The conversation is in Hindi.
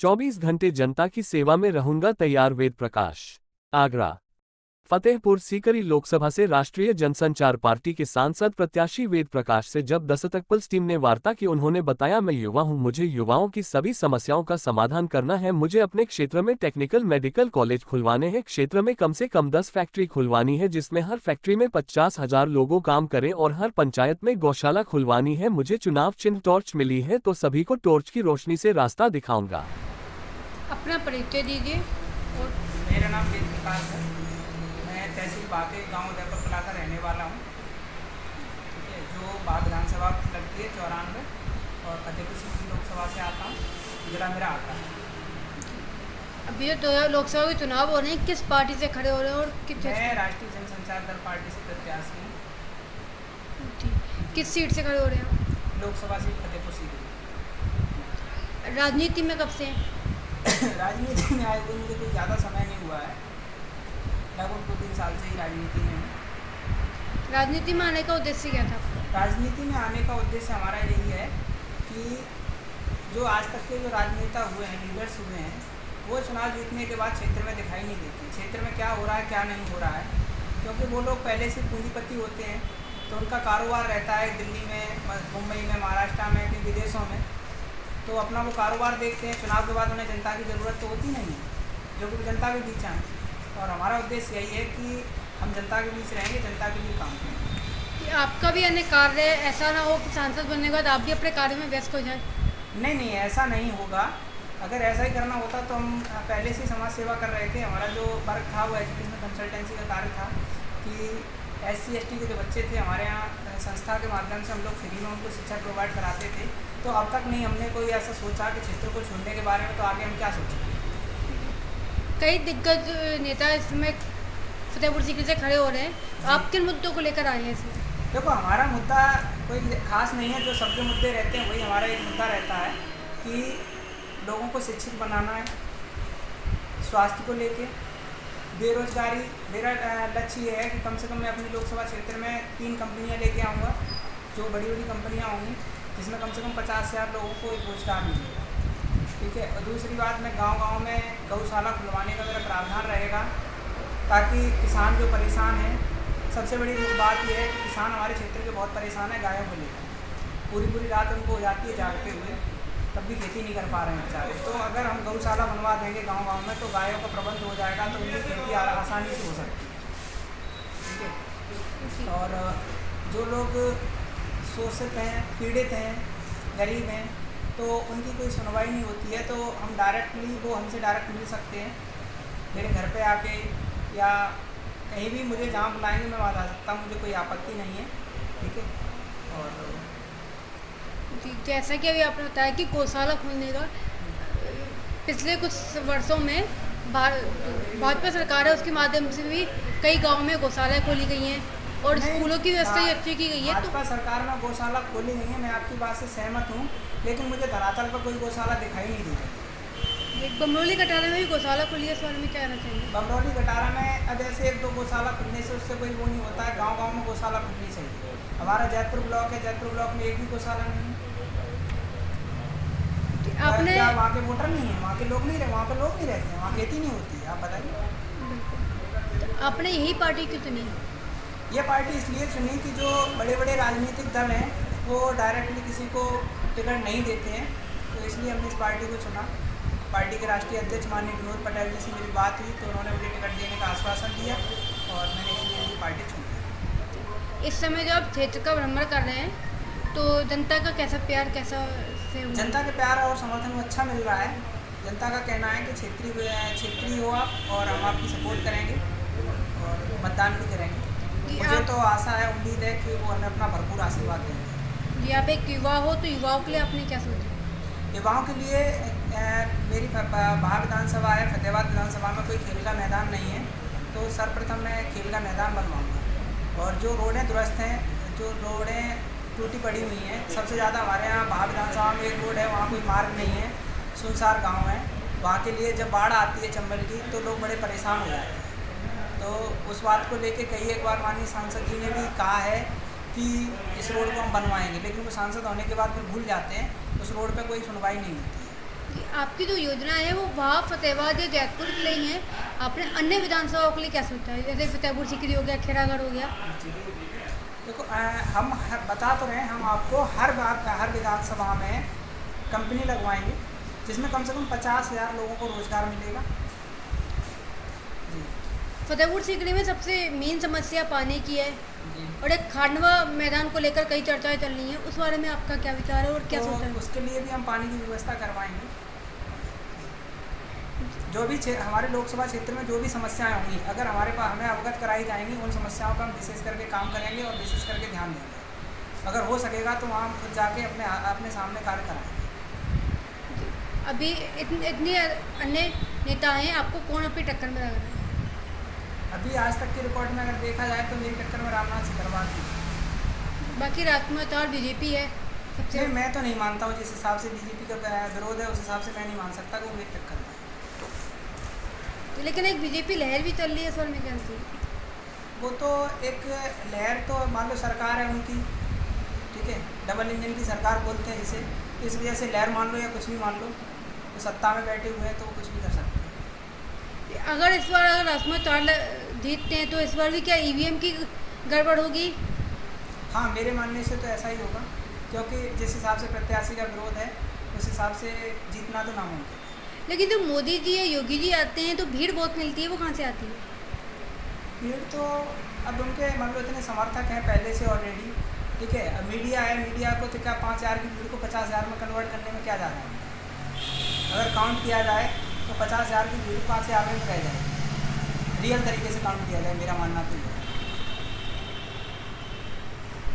24 घंटे जनता की सेवा में रहूंगा तैयार वेद प्रकाश। आगरा। फतेहपुर सीकरी लोकसभा से राष्ट्रीय जनसंचार पार्टी के सांसद प्रत्याशी वेद प्रकाश से जब दस्तक पल्स टीम ने वार्ता की, उन्होंने बताया, मैं युवा हूं, मुझे युवाओं की सभी समस्याओं का समाधान करना है। मुझे अपने क्षेत्र में टेक्निकल मेडिकल कॉलेज खुलवाने हैं। क्षेत्र में कम से कम 10 फैक्ट्री खुलवानी है, जिसमें हर फैक्ट्री में 50,000 लोगों काम करें, और हर पंचायत में गौशाला खुलवानी है। मुझे चुनाव चिन्ह टॉर्च मिली है, तो सभी को टॉर्च की रोशनी से रास्ता दिखाऊंगा। अपना परिचय दीजिए। और मेरा नाम वेद प्रकाश है। मैं तहसील बाके गांव उदयपुर कला का रहने वाला हूं। ठीक है, जो बाग विधानसभा लगती है 94 और फतेहपुर सीकरी लोकसभा से आता हूं। जिला मेरा आता है। अभी जो 2000 लोकसभा के चुनाव हो रहे हैं, किस पार्टी से खड़े हो रहे हैं और मैं राष्ट्रीय जनसंचार दल पार्टी से प्रत्याशी हूँ। किस सीट से खड़े हो रहे हैं? लोकसभा सीट फतेहपुर सीकरी। राजनीति में कब से हैं? राजनीति में आए हुए मुझे कोई ज़्यादा समय नहीं हुआ है, लगभग 2-3 साल से ही राजनीति में हूँ। राजनीति में आने का उद्देश्य क्या था? राजनीति में आने का उद्देश्य हमारा यही है कि जो आज तक के जो राजनेता हुए हैं, लीडर्स हुए हैं, वो चुनाव जीतने के बाद क्षेत्र में दिखाई नहीं देते। क्षेत्र में क्या हो रहा है, क्या नहीं हो रहा है, क्योंकि वो लोग पहले से पूंजीपति होते हैं, तो उनका कारोबार रहता है दिल्ली में, मुंबई में, महाराष्ट्र में, कई विदेशों में, तो अपना वो कारोबार देखते हैं। चुनाव के बाद उन्हें जनता की ज़रूरत तो होती नहीं है, जो कि जनता के बीच आए। और हमारा उद्देश्य यही है कि हम जनता के बीच रहेंगे, जनता के लिए काम करेंगे। कि आपका भी अन्य कार्य है, ऐसा ना हो कि सांसद बनने के बाद आप भी अपने कार्य में व्यस्त हो जाएं। नहीं, ऐसा नहीं होगा। अगर ऐसा ही करना होता तो हम पहले से समाज सेवा कर रहे थे। हमारा जो वर्क था वो एजुकेशनल कंसल्टेंसी का कार्य था कि SC/ST के जो बच्चे थे हमारे यहाँ संस्था के माध्यम से हम लोग फ्री में उनको शिक्षा प्रोवाइड कराते थे। तो अब तक नहीं हमने कोई ऐसा सोचा कि क्षेत्र को छोड़ने के बारे में, तो आगे हम क्या सोचेंगे। कई दिग्गज नेता इसमें फतेहपुर सीकरी से खड़े हो रहे हैं, आप किन मुद्दों को लेकर आए हैं इसमें? देखो, हमारा मुद्दा कोई खास नहीं है। जो सबके मुद्दे रहते हैं वही हमारा एक मुद्दा रहता है कि लोगों को शिक्षित बनाना है, स्वास्थ्य को लेके, बेरोजगारी। मेरा लक्ष्य ये है कि कम से कम मैं अपनी लोकसभा क्षेत्र में 3 कंपनियां लेके आऊँगा, जो बड़ी बड़ी कंपनियां होंगी, जिसमें कम से कम 50,000 लोगों को एक रोजगार मिलेगा। ठीक है, और दूसरी बात, मैं गांव-गांव में गौशाला खुलवाने का मेरा प्रावधान रहेगा, ताकि किसान जो परेशान हैं, सबसे बड़ी बात यह है कि किसान हमारे क्षेत्र के बहुत परेशान है गायों को लेकर। पूरी रात उनको हो जाती है जागते हुए, तब भी खेती नहीं कर पा रहे हैं बेचारे। तो अगर हम गौशाला बनवा देंगे गांव-गांव में, तो गायों का प्रबंध हो जाएगा, तो उनकी खेती आसानी से हो सकती है। ठीक है, और जो लोग शोषित हैं, पीड़ित हैं, गरीब हैं, तो उनकी कोई सुनवाई नहीं होती है, तो हम डायरेक्टली वो हमसे डायरेक्ट मिल सकते हैं मेरे घर पे आके, या कहीं भी मुझे जहाँ बुलाएंगे मैं वहाँ जा सकता हूँ, मुझे कोई आपत्ति नहीं है। ठीक है, और जैसा कि अभी आपने बताया कि गौशाला खोलने का पिछले कुछ वर्षों में भाजपा सरकार है, उसके माध्यम से भी कई गाँव में गौशालाएँ खोली गई हैं और स्कूलों की व्यवस्था भी अच्छी की गई है। भाजपा सरकार में गौशाला खोली गई है, मैं आपकी बात से सहमत हूँ, लेकिन मुझे धरातल पर कोई गौशाला दिखाई नहीं दी रही। एक बमरौली कटारा में भी गौशाला खुली है, इस बारे में क्या कहना चाहिए? बमरौली कटारा में अब ऐसे 1-2 गौशाला खुलने से उससे कोई वो नहीं होता है। गांव-गांव में गौशाला खुलनी चाहिए। हमारा जैतपुर ब्लॉक है, जैतपुर ब्लॉक में एक भी गौशाला नहीं है। आपने क्या वहाँ के वोटर नहीं है, वहाँ के लोग नहीं रहे, वहाँ पे लोग नहीं रहते हैं, वहाँ खेती नहीं होती है, आप बताइए। तो आपने यही पार्टी क्यों चुनी? ये पार्टी इसलिए चुनी कि जो बड़े बड़े राजनीतिक दल हैं वो डायरेक्टली किसी को टिकट नहीं देते हैं, तो इसलिए हमने इस पार्टी को चुना। पार्टी के राष्ट्रीय अध्यक्ष माननीय विनोद पटेल जी से मेरी बात हुई, तो उन्होंने मुझे टिकट देने का आश्वासन दिया और मैंने इसलिए ये पार्टी चुनी। इस समय जो आप क्षेत्र का भ्रमण कर रहे हैं, तो जनता का कैसा प्यार, कैसा से जनता के प्यार और समर्थन अच्छा मिल रहा है। जनता का कहना है कि क्षेत्रीय हो आप, और हम आपकी सपोर्ट करेंगे और मतदान भी करेंगे। मुझे तो आशा है, उम्मीद है कि वो हमें अपना भरपूर आशीर्वाद देंगे। जी, आप एक युवा हो, तो युवाओं के लिए आपने क्या सोचा? युवाओं के लिए मेरी बाग विधानसभा है, फतेहाबाद विधानसभा में कोई खेल का मैदान नहीं है, तो सर्वप्रथम मैं खेल का मैदान बनवाऊँगा। और जो रोडें दुरुस्त हैं, जो रोडें टूटी पड़ी हुई हैं, सबसे ज़्यादा हमारे यहाँ बाग विधानसभा में एक रोड है, वहाँ कोई मार्ग नहीं है, सुनसार गाँव है। वहाँ के लिए जब बाढ़ आती है चंबल की, तो लोग बड़े परेशान हो जाते हैं। तो उस बात को लेके कई एक बार माननीय सांसद जी ने भी कहा है कि इस रोड को हम बनवाएंगे, लेकिन वो सांसद होने के बाद फिर भूल जाते हैं, उस रोड पे कोई सुनवाई नहीं होती है। आपकी जो योजना है वो वहाँ फतेहाबाद या जयपुर के लिए ही है, आपने अन्य विधानसभाओं के लिए क्या सोचा है, जैसे फतेहपुर सीकरी हो गया, खैरागढ़ हो गया? देखो बता तो रहे हैं, हम आपको हर बार हर विधानसभा में कंपनी लगवाएंगे जिसमें कम से कम 50,000 लोगों को रोजगार मिलेगा। जी फतेहपुर सीकरी में सबसे मेन समस्या पानी की है जी। और एक खांडवा मैदान को लेकर कई चर्चाएं चल रही हैं, उस बारे में आपका क्या विचार है और क्या सोचा है? उसके लिए भी हम पानी की व्यवस्था करवाएंगे। जो भी हमारे लोकसभा क्षेत्र में जो भी समस्याएं होंगी, अगर हमारे पास हमें अवगत कराई जाएंगी, उन समस्याओं का हम विशेष करके काम करेंगे और विशेष करके ध्यान देंगे। अगर हो सकेगा तो वहाँ हम खुद जाके अपने सामने कार्य कराएंगे। अभी इतने अन्य नेता हैं, आपको कौन अपनी टक्कर में लग रहा है? अभी आज तक की रिकॉर्ड में अगर देखा जाए तो मेरी टक्कर में रामनाथ सिकरवार की। बाकी राजमत और बीजेपी है सबसे। नहीं, मैं तो नहीं मानता हूँ, जिस हिसाब से बीजेपी का विरोध है उस हिसाब से मैं नहीं मान सकता कि वो मेरी टक्कर में है। तो लेकिन एक बीजेपी लहर भी चल रही है, इस बारे में क्या है? वो तो एक लहर तो मान लो सरकार है उनकी, ठीक है, डबल इंजन की सरकार बोलते हैं जिसे, तो इस वजह से लहर मान लो या कुछ भी मान लो, तो सत्ता में बैठे हुए हैं तो वो कुछ भी कर सकते हैं। अगर इस बार राजमत जीतते हैं तो इस बार भी क्या ईवीएम की गड़बड़ होगी? हाँ, मेरे मानने से तो ऐसा ही होगा, क्योंकि जिस हिसाब से प्रत्याशी का विरोध है उस हिसाब से जीतना तो नामुमकिन है। लेकिन जो मोदी जी या योगी जी आते हैं तो भीड़ बहुत मिलती है, वो कहाँ से आती है? भीड़ तो अब उनके मान लो इतने समर्थक हैं पहले से ऑलरेडी, ठीक है। अब मीडिया है, मीडिया को तो क्या 5,000 की भीड़ को 50,000 में कन्वर्ट करने में क्या जा रहा है? अगर काउंट किया जाए तो 50,000 की भीड़ 5,000 में रह जाए, रियल तरीके से काउंट किया जाए, मेरा मानना तो ये है।